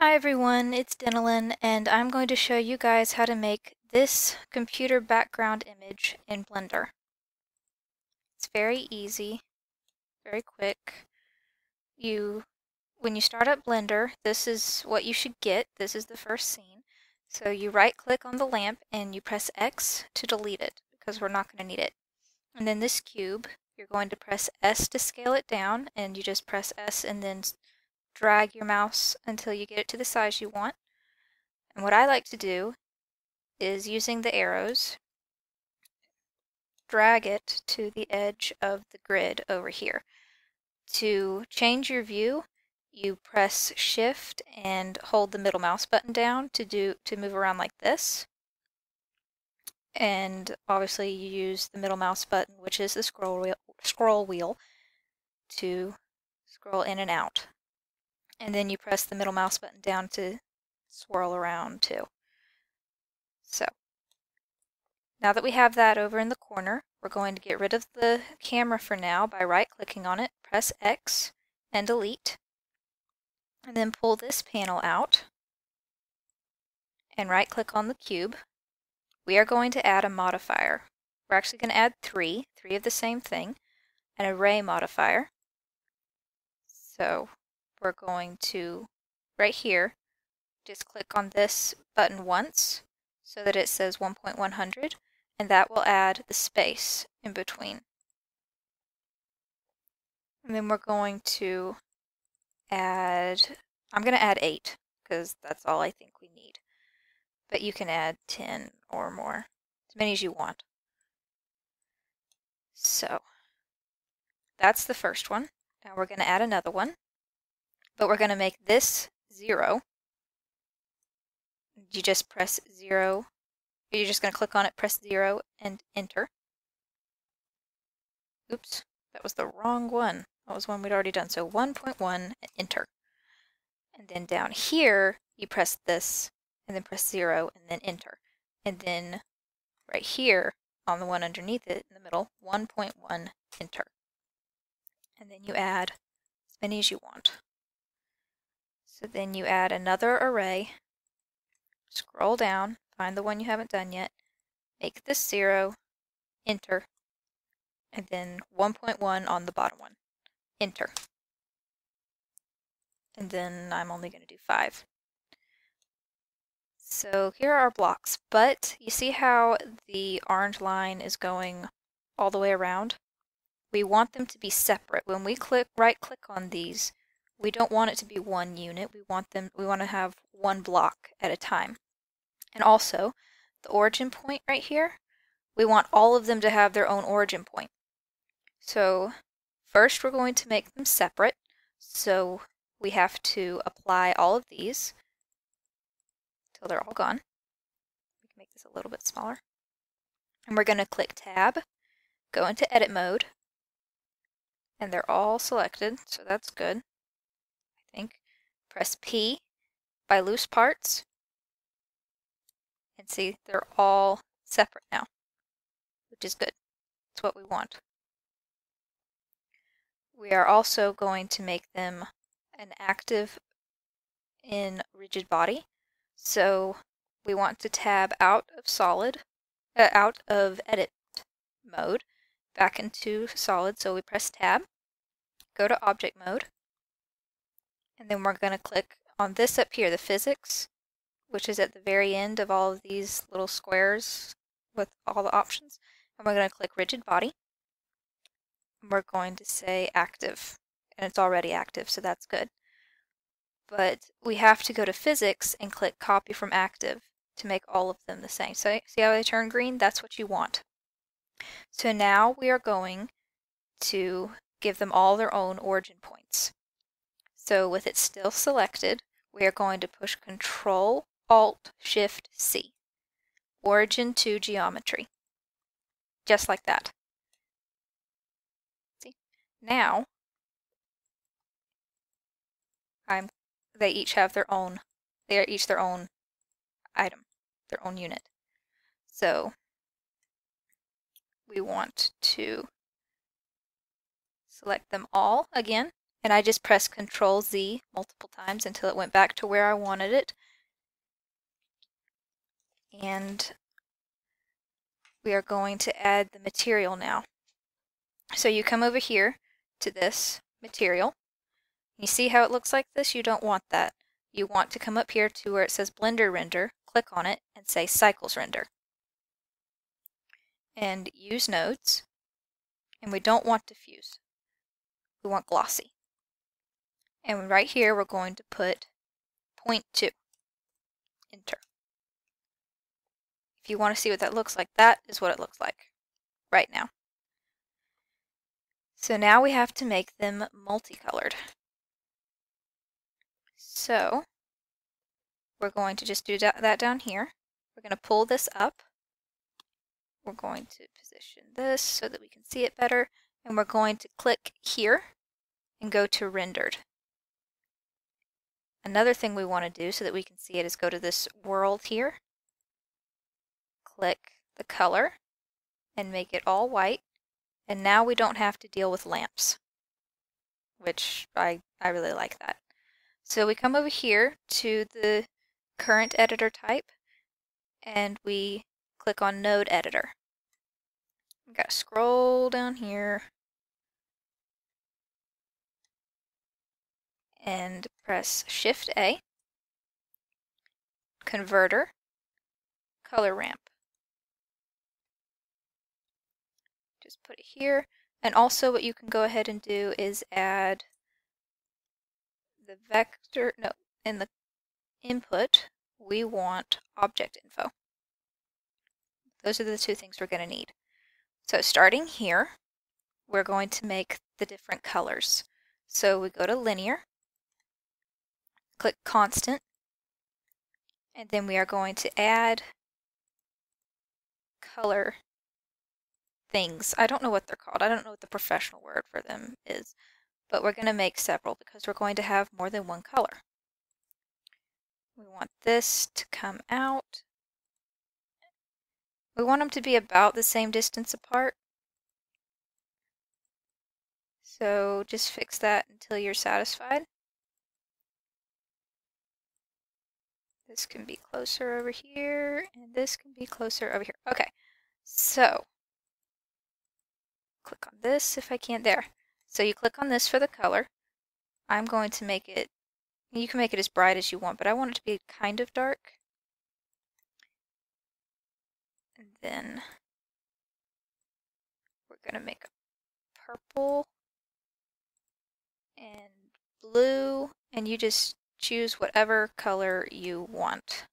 Hi everyone, it's Denalyn, and I'm going to show you guys how to make this computer background image in Blender. It's very easy, very quick. When you start up Blender, this is what you should get. This is the first scene. So you right click on the lamp and you press X to delete it because we're not going to need it. And then this cube, you're going to press S to scale it down, and you just press S and then drag your mouse until you get it to the size you want. And what I like to do is, using the arrows, drag it to the edge of the grid over here. To change your view, you press Shift and hold the middle mouse button down to move around like this. And obviously you use the middle mouse button, which is the scroll wheel, to scroll in and out. And then you press the middle mouse button down to swirl around too. So now that we have that over in the corner, we're going to get rid of the camera for now by right-clicking on it, press X, and delete. And then pull this panel out, and right-click on the cube. We are going to add a modifier. We're actually going to add three of the same thing, an array modifier. So we're going to, right here, just click on this button once so that it says 1.100, and that will add the space in between. And then we're going to add, I'm going to add 8 because that's all I think we need. But you can add 10 or more, as many as you want. So that's the first one. Now we're going to add another one, but we're going to make this 0. You just press 0. You're just going to click on it, press 0, and enter. Oops, that was the wrong one. That was one we'd already done. So 1.1, enter. And then down here, you press this, and then press 0, and then enter. And then right here, on the one underneath it, in the middle, 1.1, enter. And then you add as many as you want. So then you add another array, scroll down, find the one you haven't done yet, make this 0, enter, and then 1.1 on the bottom one, enter. And then I'm only going to do 5. So here are our blocks, but you see how the orange line is going all the way around? We want them to be separate. When we right-click on these, we don't want it to be one unit. We want to have one block at a time. And also, the origin point right here, we want all of them to have their own origin point. So first we're going to make them separate. So we have to apply all of these until they're all gone. We can make this a little bit smaller. And we're going to click Tab, go into edit mode, and they're all selected, so that's good, I think. Press P by loose parts, and see, they're all separate now, which is good. It's what we want. We are also going to make them an active in rigid body, so we want to tab out of edit mode, back into solid, so we press tab, go to object mode, and then we're going to click on this up here, the physics, which is at the very end of all of these little squares with all the options, and we're going to click rigid body. We're going to say active, and it's already active, so that's good. But we have to go to physics and click copy from active to make all of them the same. So see how they turn green? That's what you want. So now we are going to give them all their own origin points. So with it still selected, we are going to push Control Alt Shift C, origin to geometry, just like that. See? Now they each have their own. They are each their own item, their own unit. So we want to select them all again, and I just pressed Control Z multiple times until it went back to where I wanted it. And we are going to add the material now. So you come over here to this material. You see how it looks like this? You don't want that. You want to come up here to where it says Blender Render, click on it, and say Cycles Render. And use nodes. And we don't want diffuse. We want glossy. And right here we're going to put 0.2. Enter. If you want to see what that looks like, that is what it looks like right now. So now we have to make them multicolored. So we're going to just do that down here. We're going to pull this up. We're going to position this so that we can see it better. And we're going to click here and go to rendered. Another thing we want to do so that we can see it is go to this world here. Click the color and make it all white. And now we don't have to deal with lamps, which I really like that. So we come over here to the current editor type and we click on Node Editor. We've got to scroll down here and press Shift A, Converter, Color Ramp. Just put it here. And also what you can go ahead and do is add the vector, no, in the input, we want object info. Those are the two things we're going to need. So starting here, we're going to make the different colors. So we go to linear, click constant, and then we are going to add color things. I don't know what they're called. I don't know what the professional word for them is, but we're going to make several because we're going to have more than one color. We want this to come out. We want them to be about the same distance apart. So just fix that until you're satisfied. This can be closer over here, and this can be closer over here. Okay, so click on this if I can. There. So you click on this for the color. I'm going to make it, you can make it as bright as you want, but I want it to be kind of dark. And then we're going to make a purple and blue, and you just choose whatever color you want.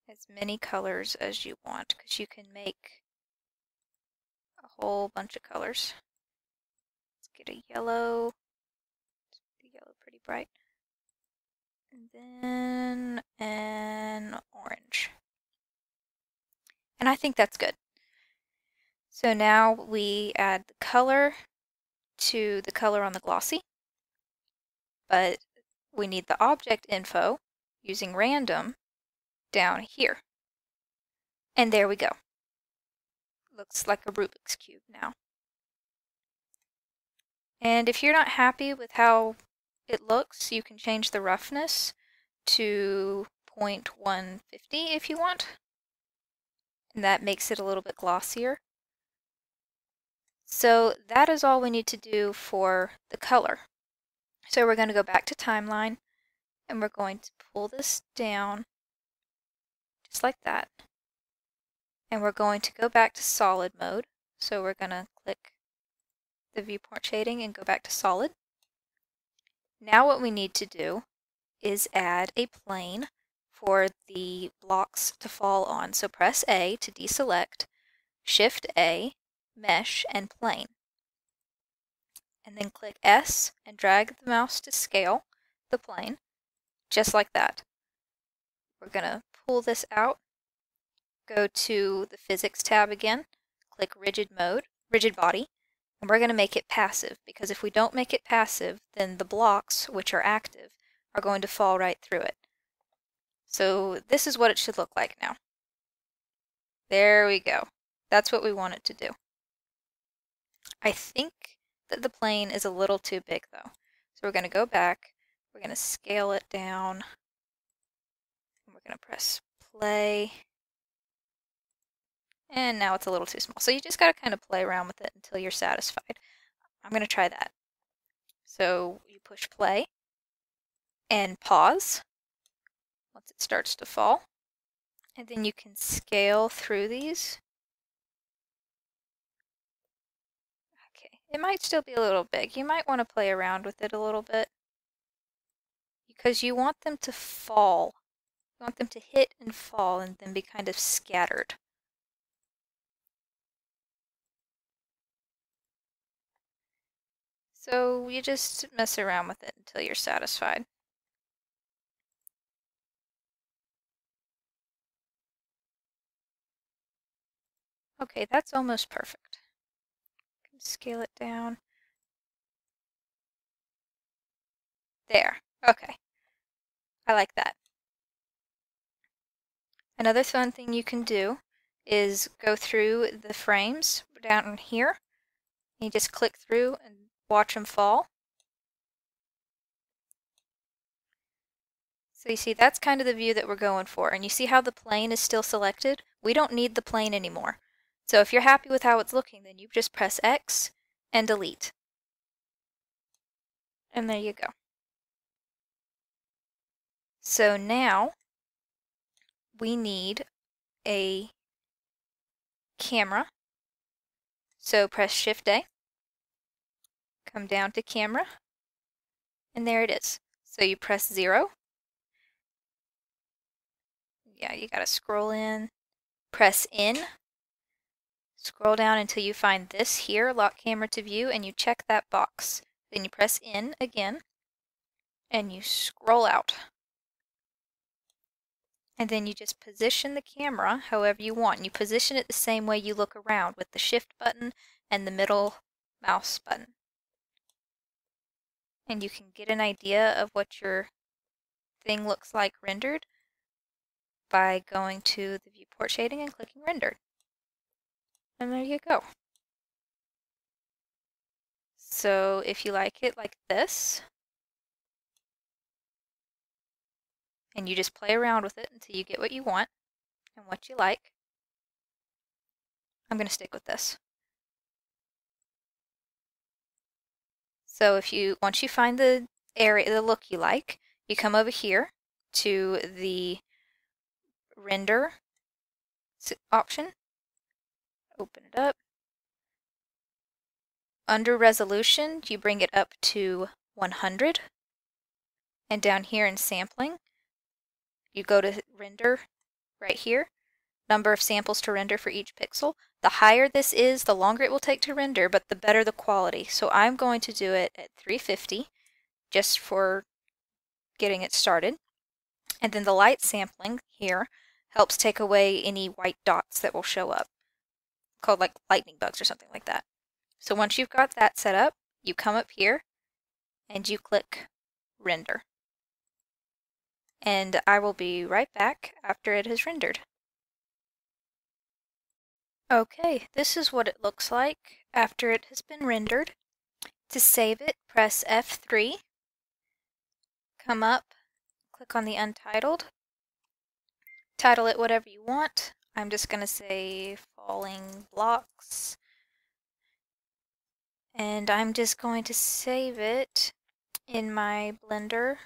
As many colors as you want, because you can make a whole bunch of colors. Let's get a yellow. The yellow pretty bright. And then an orange. And I think that's good. So now we add the color to the color on the glossy, but we need the object info using random down here. And there we go. Looks like a Rubik's Cube now. And if you're not happy with how it looks, you can change the roughness to 0.150 if you want. And that makes it a little bit glossier. So that is all we need to do for the color. So we're going to go back to timeline and we're going to pull this down just like that. And we're going to go back to solid mode. So we're going to click the viewport shading and go back to solid. Now what we need to do is add a plane for the blocks to fall on. So press A to deselect, Shift A, Mesh, and Plane. And then click S and drag the mouse to scale the plane, just like that. We're going to pull this out, go to the Physics tab again, click Rigid Body, and we're going to make it passive, because if we don't make it passive, then the blocks, which are active, are going to fall right through it. So this is what it should look like now. There we go. That's what we want it to do. I think that the plane is a little too big though. So we're going to go back, we're going to scale it down, and we're going to press play. And now it's a little too small. So you just got to kind of play around with it until you're satisfied. I'm going to try that. So you push play and pause once it starts to fall. And then you can scale through these. Okay, it might still be a little big. You might want to play around with it a little bit because you want them to fall. You want them to hit and fall and then be kind of scattered. So you just mess around with it until you're satisfied. Okay, that's almost perfect. Scale it down. There. Okay. I like that. Another fun thing you can do is go through the frames down here. You just click through and watch them fall. So you see, that's kind of the view that we're going for. And you see how the plane is still selected? We don't need the plane anymore. So if you're happy with how it's looking, then you just press X and delete. And there you go. So now we need a camera. So press Shift A, come down to camera, and there it is. So you press 0. Yeah, you gotta scroll in, press in, scroll down until you find this here, lock camera to view, and you check that box. Then you press in again, and you scroll out. And then you just position the camera however you want. And you position it the same way you look around with the shift button and the middle mouse button. And you can get an idea of what your thing looks like rendered by going to the viewport shading and clicking render. And there you go. So if you like it like this, and you just play around with it until you get what you want and what you like, I'm going to stick with this. So if you, once you find the area, the look you like, you come over here to the render option, open it up. Under resolution, you bring it up to 100. And down here in sampling, you go to render right here, number of samples to render for each pixel. The higher this is, the longer it will take to render, but the better the quality. So I'm going to do it at 350 just for getting it started. And then the light sampling here helps take away any white dots that will show up, called like lightning bugs or something like that. So once you've got that set up, you come up here and you click render. And I will be right back after it has rendered. Okay, this is what it looks like after it has been rendered. To save it, press F3, come up, click on the untitled, title it whatever you want. I'm just going to say falling blocks. And I'm just going to save it in my Blender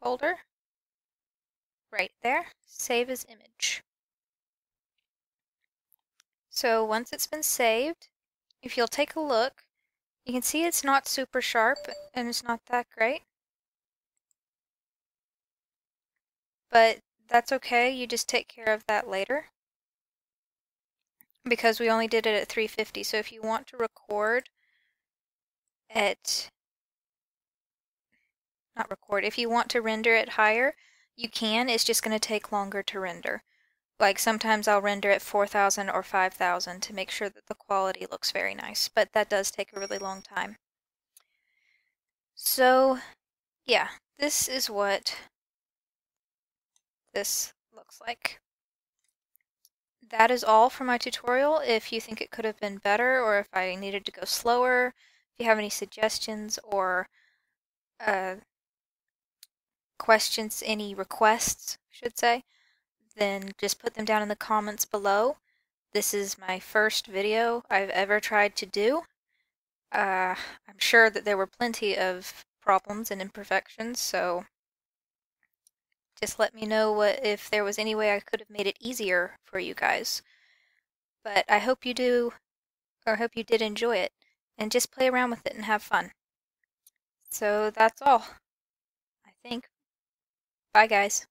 folder. Right there, save as image. So once it's been saved, if you'll take a look, you can see it's not super sharp and it's not that great. But that's okay, you just take care of that later. Because we only did it at 350, so if you want to record at, not record, if you want to render it higher, you can, it's just going to take longer to render. Like sometimes I'll render at 4,000 or 5,000 to make sure that the quality looks very nice, but that does take a really long time. So yeah, this is what this looks like. That is all for my tutorial. If you think it could have been better or if I needed to go slower, If you have any suggestions or questions, any requests, I should say, then just put them down in the comments below. This is my first video I've ever tried to do. I'm sure that there were plenty of problems and imperfections, so just let me know if there was any way I could have made it easier for you guys. But I hope you do, or I hope you did enjoy it, and just play around with it and have fun. So that's all, I think. Bye, guys.